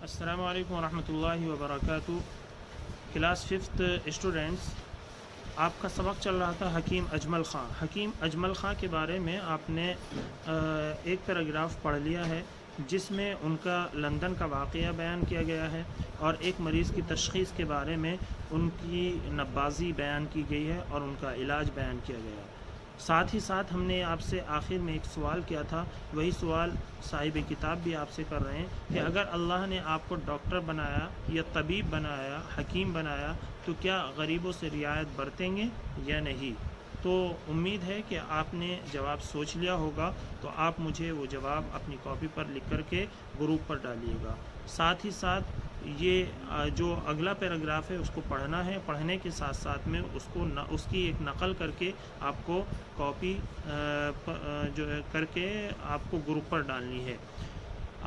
السلام علیکم ورحمۃ اللہ وبرکاتہ۔ کلاس ففتھ اسٹوڈنٹس، آپ کا سبق چل رہا تھا حکیم اجمل خان۔ حکیم اجمل خان کے بارے میں آپ نے ایک پیراگراف پڑھ لیا ہے جس میں ان کا لندن کا واقعہ بیان کیا گیا ہے اور ایک مریض کی تشخیص کے بارے میں ان کی نبازی بیان کی گئی ہے اور ان کا علاج بیان کیا گیا ہے۔ ساتھ ہی ساتھ ہم نے آپ سے آخر میں ایک سوال کیا تھا، وہی سوال صاحب کتاب بھی آپ سے کر رہے ہیں کہ اگر اللہ نے آپ کو ڈاکٹر بنایا یا طبیب بنایا، حکیم بنایا، تو کیا غریبوں سے رعایت برتیں گے یا نہیں؟ تو امید ہے کہ آپ نے جواب سوچ لیا ہوگا، تو آپ مجھے وہ جواب اپنی کاپی پر لکھ کر کے گروپ پر ڈالیے گا۔ ساتھ ہی ساتھ یہ جو اگلا پیراگراف ہے اس کو پڑھنا ہے، پڑھنے کے ساتھ ساتھ میں اس کی ایک نقل کر کے آپ کو کاپی جو کر کے آپ کو گروپ پر ڈالنی ہے۔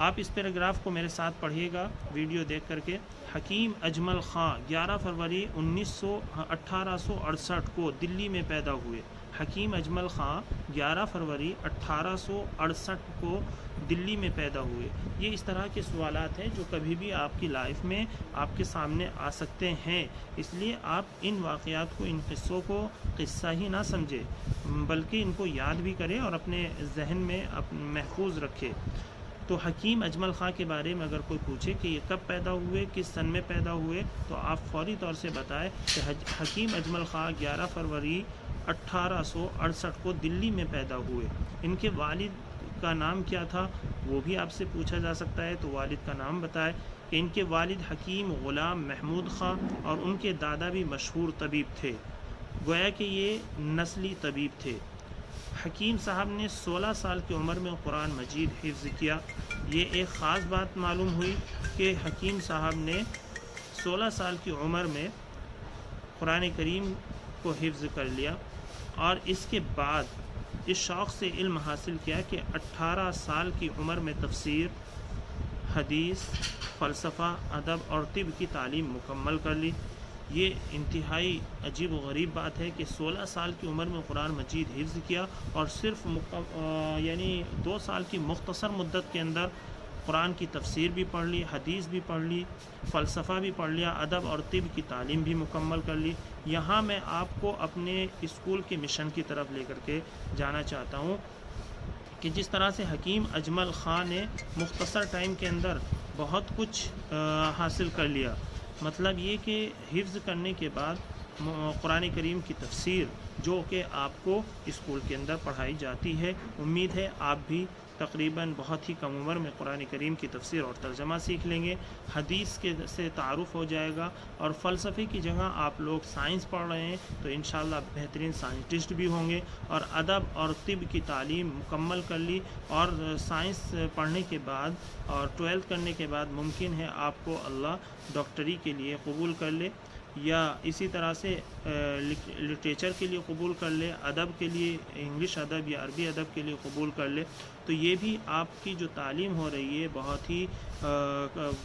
آپ اس پیراگراف کو میرے ساتھ پڑھیے گا ویڈیو دیکھ کر کے۔ حکیم اجمل خان 11 فروری 1868 کو دلی میں پیدا ہوئے۔ حکیم اجمل خان 11 فروری 1868 کو دلی میں پیدا ہوئے۔ یہ اس طرح کے سوالات ہیں جو کبھی بھی آپ کی لائف میں آپ کے سامنے آ سکتے ہیں، اس لیے آپ ان واقعات کو، ان قصوں کو قصہ ہی نہ سمجھے بلکہ ان کو یاد بھی کریں اور اپنے ذہن میں محفوظ رکھے۔ تو حکیم اجمل خان کے بارے میں اگر کوئی پوچھے کہ یہ کب پیدا ہوئے، کس سن میں پیدا ہوئے، تو آپ فوری طور سے بتائیں کہ حکیم اجمل خان 11 فروری 1868 کو دلی میں پیدا ہوئے۔ ان کے والد کا نام کیا تھا وہ بھی آپ سے پوچھا جا سکتا ہے، تو والد کا نام بتائیں کہ ان کے والد حکیم غلام محمود خان اور ان کے دادا بھی مشہور طبیب تھے، گویا کہ یہ نسلی طبیب تھے۔ حکیم صاحب نے 16 سال کی عمر میں قرآن مجید حفظ کیا۔ یہ ایک خاص بات معلوم ہوئی کہ حکیم صاحب نے 16 سال کی عمر میں قرآن کریم کو حفظ کر لیا اور اس کے بعد اس شوق سے علم حاصل کیا کہ 18 سال کی عمر میں تفسیر، حدیث، فلسفہ، ادب اور طب کی تعلیم مکمل کر لی۔ یہ انتہائی عجیب و غریب بات ہے کہ 16 سال کی عمر میں قرآن مجید حفظ کیا اور صرف 2 سال کی مختصر مدت کے اندر قرآن کی تفسیر بھی پڑھ لی، حدیث بھی پڑھ لی، فلسفہ بھی پڑھ لیا، ادب اور طب کی تعلیم بھی مکمل کر لی۔ یہاں میں آپ کو اپنے اسکول کے مشن کی طرف لے کر کے جانا چاہتا ہوں کہ جس طرح سے حکیم اجمل خان نے مختصر ٹائم کے اندر بہت کچھ حاصل کر لیا، مطلب یہ کہ حفظ کرنے کے بعد قرآن کریم کی تفسیر جو کہ آپ کو اسکول کے اندر پڑھائی جاتی ہے، امید ہے آپ بھی تقریباً بہت ہی کم عمر میں قرآن کریم کی تفسیر اور ترجمہ سیکھ لیں گے، حدیث سے تعارف ہو جائے گا، اور فلسفے کی جگہ آپ لوگ سائنس پڑھ رہے ہیں تو انشاءاللہ بہترین سائنٹسٹ بھی ہوں گے، اور ادب اور طب کی تعلیم مکمل کر لی اور سائنس پڑھنے کے بعد اور 12th کرنے کے بعد ممکن ہے آپ کو اللہ ڈاکٹری کے لیے قبول کر لے، یا اسی طرح سے لٹریچر کے لیے قبول کر لے، ادب کے لیے انگلش ادب یا عربی ادب کے لیے قبول کر لے، تو یہ بھی آپ کی جو تعلیم ہو رہی ہے بہت ہی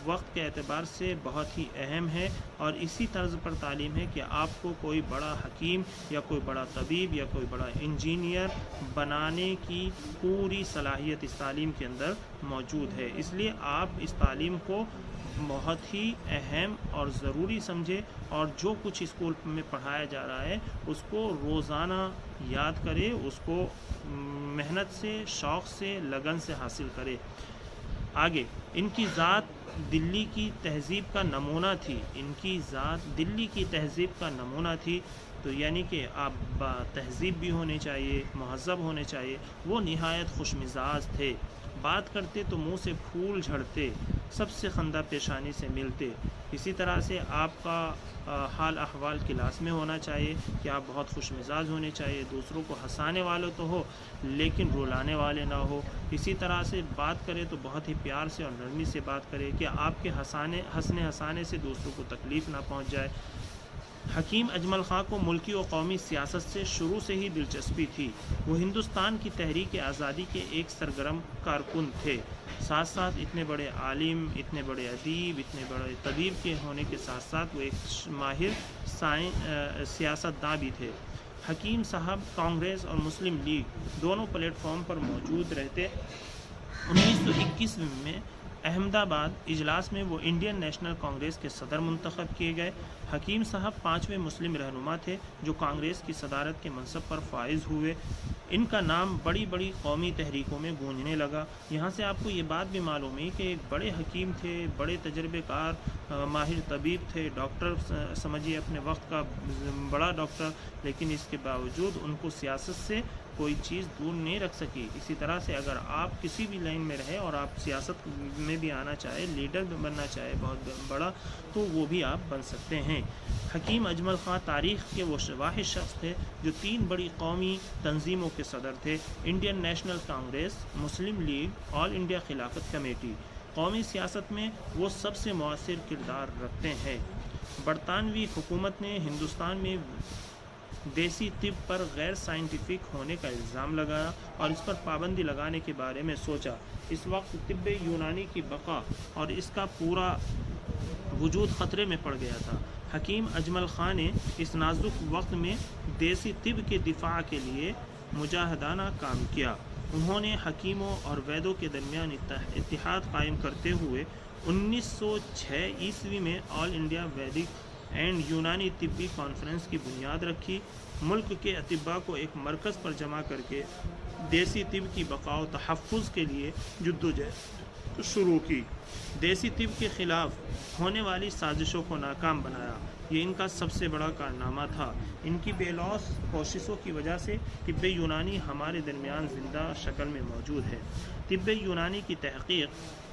وقت کے اعتبار سے بہت ہی اہم ہے، اور اسی طرز پر تعلیم ہے کہ آپ کو کوئی بڑا حکیم یا کوئی بڑا طبیب یا کوئی بڑا انجینئر بنانے کی پوری صلاحیت اس تعلیم کے اندر موجود ہے۔ اس لیے آپ اس تعلیم کو بہت ہی اہم اور ضروری سمجھے، اور جو کچھ اسکول میں پڑھایا جا رہا ہے اس کو روزانہ یاد کرے، اس کو محنت سے، شوق سے، لگن سے حاصل کرے۔ آگے، ان کی ذات دلی کی تہذیب کا نمونہ تھی، ان کی ذات دلی کی تہذیب کا نمونہ تھی، تو یعنی کہ آپ با تہذیب بھی ہونے چاہیے، مہذب ہونے چاہیے۔ وہ نہایت خوش مزاج تھے، بات کرتے تو منہ سے پھول جھڑتے، سب سے خندہ پیشانی سے ملتے۔ اسی طرح سے آپ کا حال احوال کلاس میں ہونا چاہیے کہ آپ بہت خوش مزاج ہونے چاہیے، دوسروں کو ہنسانے والے تو ہو لیکن رلانے والے نہ ہو۔ اسی طرح سے بات کرے تو بہت ہی پیار سے اور نرمی سے بات کرے کہ آپ کے ہنسنے ہنسانے سے دوسروں کو تکلیف نہ پہنچ جائے۔ حکیم اجمل خان کو ملکی و قومی سیاست سے شروع سے ہی دلچسپی تھی۔ وہ ہندوستان کی تحریک آزادی کے ایک سرگرم کارکن تھے، ساتھ ساتھ اتنے بڑے عالم، اتنے بڑے ادیب، اتنے بڑے طبیب کے ہونے کے ساتھ ساتھ وہ ایک ماہر سیاست داں بھی تھے۔ حکیم صاحب کانگریس اور مسلم لیگ دونوں پلیٹ فارم پر موجود رہتے۔ 1921 میں अहमदाबाद इजलास में वो इंडियन नेशनल कांग्रेस के सदर मुंतखब किए गए। हकीम साहब 5वें मुस्लिम रहनुमा थे जो कांग्रेस की सदारत के मनसब पर फाइज हुए। इनका नाम बड़ी बड़ी कौमी तहरीकों में गूंजने लगा। यहाँ से आपको ये बात भी मालूम है कि एक बड़े हकीम थे, बड़े तजर्बेकार माहिर तबीब थे, डॉक्टर समझिए अपने वक्त का बड़ा डॉक्टर, लेकिन इसके बावजूद उनको सियासत से कोई चीज़ दूर नहीं रख सकी। इसी तरह से अगर आप किसी भी लाइन में रहे और आप सियासत में भी आना चाहे, लीडर बनना चाहे बहुत बड़ा, तो वो भी आप बन सकते हैं। हकीम अजमल ख़ां तारीख़ के वो वाहिद शख्स थे जो 3 बड़ी कौमी तंजीमों के सदर थे, इंडियन नेशनल कांग्रेस, मुस्लिम लीग, ऑल इंडिया खिलाफत कमेटी। कौमी सियासत में वो सबसे मौसर किरदार रखते हैं। बरतानवी हुकूमत ने हिंदुस्तान में देसी तिब पर गैर साइंटिफिक होने का इल्ज़ाम लगाया और इस पर पाबंदी लगाने के बारे में सोचा। इस वक्त तिब्ब यूनानी की बका और इसका पूरा वजूद ख़तरे में पड़ गया था। हकीम अजमल ख़ां ने इस नाजुक वक्त में देसी तिब के दिफा के लिए मुजाहिदाना काम किया। उन्होंने हकीमों और वैदों के दरमियान इत्तिहाद कायम करते हुए 1906 ईस्वी में ऑल इंडिया वैदिक एंड यूनानी तिब्बी कॉन्फ्रेंस की बुनियाद रखी। मुल्क के अतिबा को एक मरकज़ पर जमा करके देसी तिब की बका व तहफ़्फ़ुज़ के लिए जद्दोजहद शुरू की। देसी तिब के ख़िलाफ़ होने वाली साजिशों को नाकाम बनाया। ये इनका सबसे बड़ा कारनामा था। इनकी बेलौस कोशिशों की वजह से तिब्ब यूनानी हमारे दरमियान ज़िंदा शक्ल में मौजूद है। तिब्ब यूनानी की तहक़ीक़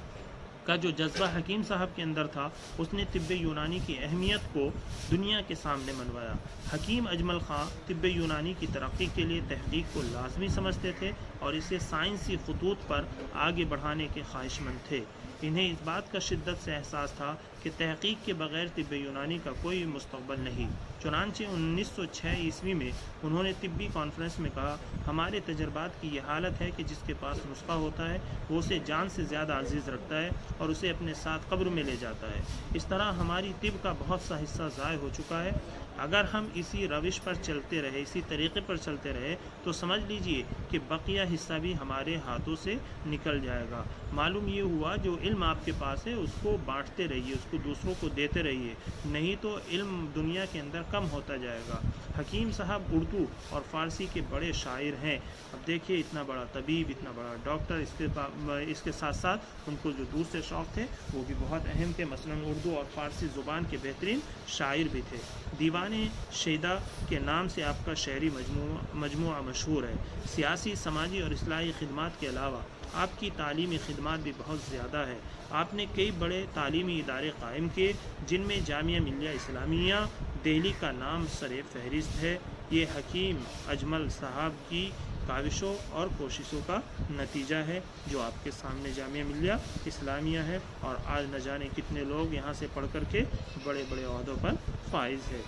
का जो जज्बा हकीम साहब के अंदर था, उसने तिब्ब यूनानी की अहमियत को दुनिया के सामने मनवाया। हकीम अजमल ख़ां तिब्ब यूनानी की तरक्की के लिए तहक़ीक़ को लाजमी समझते थे और इसे साइंसी खतूत पर आगे बढ़ाने के ख्वाहिशमंद थे। इन्हें इस बात का शिद्दत से एहसास था कि तहक़ीक़ के बग़ैर तिब्ब यूनानी का कोई मुस्तक़बल नहीं। चुनांचे 1906 ईस्वी में उन्होंने तिब्बी कॉन्फ्रेंस में कहा, हमारे तजर्बात की यह हालत है कि जिसके पास नुस्खा होता है वो उसे जान से ज़्यादा अजीज़ रखता है और उसे अपने साथ कब्र में ले जाता है। इस तरह हमारी तिब का बहुत सा हिस्सा ज़ाय हो चुका है। अगर हम इसी रविश पर चलते रहे, इसी तरीक़े पर चलते रहे, तो समझ लीजिए कि बकिया हिस्सा भी हमारे हाथों से निकल जाएगा। मालूम ये हुआ जो इल्म आपके पास है उसको बांटते रहिए, उसको दूसरों को देते रहिए, नहीं तो इल्म दुनिया के अंदर कम होता जाएगा। हकीम साहब उर्दू और फ़ारसी के बड़े शायर हैं। अब देखिए, इतना बड़ा तबीब, इतना बड़ा डॉक्टर, इसके साथ साथ उनको जो दूसरे शौक़ थे वो भी बहुत अहम थे। मसलन उर्दू और फ़ारसी ज़ुबान के बेहतरीन शायर भी थे। दीवाने शेदा के नाम से आपका शहरी मजमुआ मशहूर है। सियासी, समाजी और इस्लाही खिदमात के अलावा आपकी तालीमी खिदमात भी बहुत ज़्यादा है। आपने कई बड़े तालीमी इदारे कायम किए जिनमें जामिया मिल्लिया इस्लामिया दिल्ली का नाम सरे फहरिस्त है। ये हकीम अजमल साहब की काविशों और कोशिशों का नतीजा है जो आपके सामने जामिया मिल्लिया इस्लामिया है, और आज न जाने कितने लोग यहाँ से पढ़ कर के बड़े बड़े ओहदों पर फाइज है।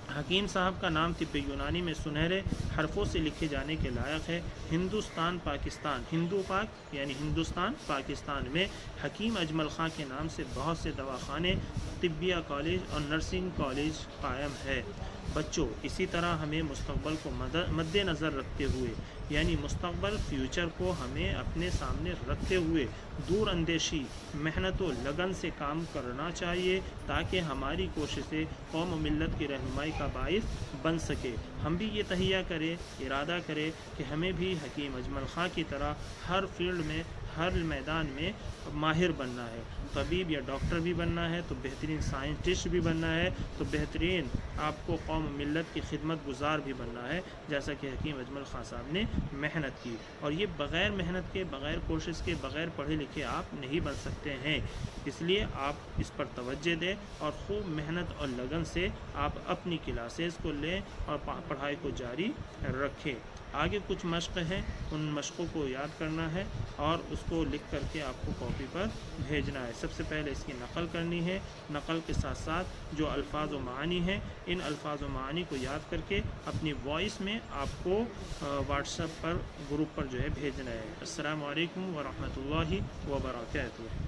हकीम साहब का नाम तिब्ब यूनानी में सुनहरे हरफों से लिखे जाने के लायक है। हिंदुस्तान पाकिस्तान, हिंदू पाक यानी हिंदुस्तान पाकिस्तान में हकीम अजमल ख़ां के नाम से बहुत से दवाखाने, तिब्बिया कॉलेज और नर्सिंग कॉलेज कायम है। बच्चों, इसी तरह हमें मुस्तक़बल को मद्देनज़र रखते हुए, यानी मुस्तक़बल फ्यूचर को हमें अपने सामने रखते हुए दूर अंदेशी, मेहनत व लगन से काम करना चाहिए ताकि हमारी कोशिशें कौम व मिल्लत की रहनुमाई का बाइस बन सके। हम भी ये तहिया करें, इरादा करें कि हमें भी हकीम अजमल ख़ां की तरह हर फील्ड में, हर मैदान में माहिर बनना है। तबीब या डॉक्टर भी बनना है तो बेहतरीन साइंटिस्ट भी बनना है, तो बेहतरीन आपको कौम मिल्लत की खिदमत गुजार भी बनना है, जैसा कि हकीम अजमल ख़ां साहब ने मेहनत की। और ये बग़ैर मेहनत के, बग़ैर कोशिश के, बग़ैर पढ़े लिखे आप नहीं बन सकते हैं। इसलिए आप इस पर तवज्जो दें और ख़ूब मेहनत और लगन से आप अपनी क्लासेस को लें और पढ़ाई को जारी रखें। आगे कुछ मश्क़ हैं, उन मश्क़ों को याद करना है और उसको लिख करके आपको कॉपी पर भेजना है। सबसे पहले इसकी नक़ल करनी है। नक़ल के साथ साथ जो अल्फाज व मानी हैं, इन अल्फाज व मानी को याद करके अपनी वॉइस में आपको व्हाट्सएप पर, ग्रुप पर जो है भेजना है। अस्सलामु अलैकुम व रहमतुल्लाहि व बरकातुहू।